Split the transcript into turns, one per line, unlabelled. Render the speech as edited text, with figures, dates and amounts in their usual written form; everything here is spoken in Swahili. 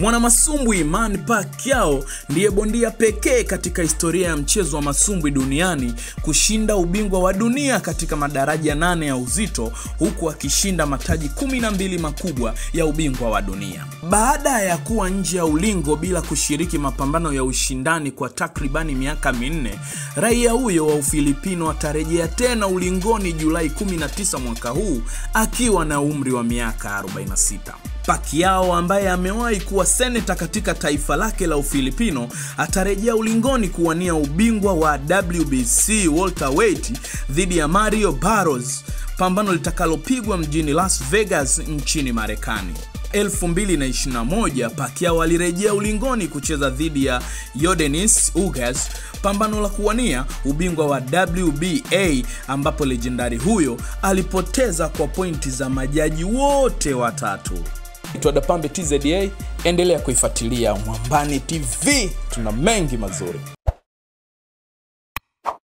Mwanamasumbwi Manny Pacquiao ndiye bondia pekee katika historia ya mchezo wa masumbwi duniani kushinda ubingwa wa dunia katika madaraja 8 ya uzito, huku akishinda mataji 12 makubwa ya ubingwa wa dunia. Baada ya kuwa nje ya ulingo bila kushiriki mapambano ya ushindani kwa takribani miaka 4, raia huyo wa Ufilipino atarejea tena ulingoni Julai 19 mwaka huu akiwa na umri wa miaka 46. Pacquiao ambaye amewahi kuwa seneta katika taifa lake la Ufilipino atarejea ulingoni kuwania ubingwa wa WBC welterweight dhidi ya Mario Barros, pambano litakalopigwa mjini Las Vegas nchini Marekani. 2021 Pacquiao alirejea ulingoni kucheza dhidi ya Yordenis Ugas, pambano la kuwania ubingwa wa WBA ambapo legendari huyo alipoteza kwa pointi za majaji wote watatu. Tuadapambe TZA, endelea kuifuatilia Mwambani TV, tuna mengi mazuri.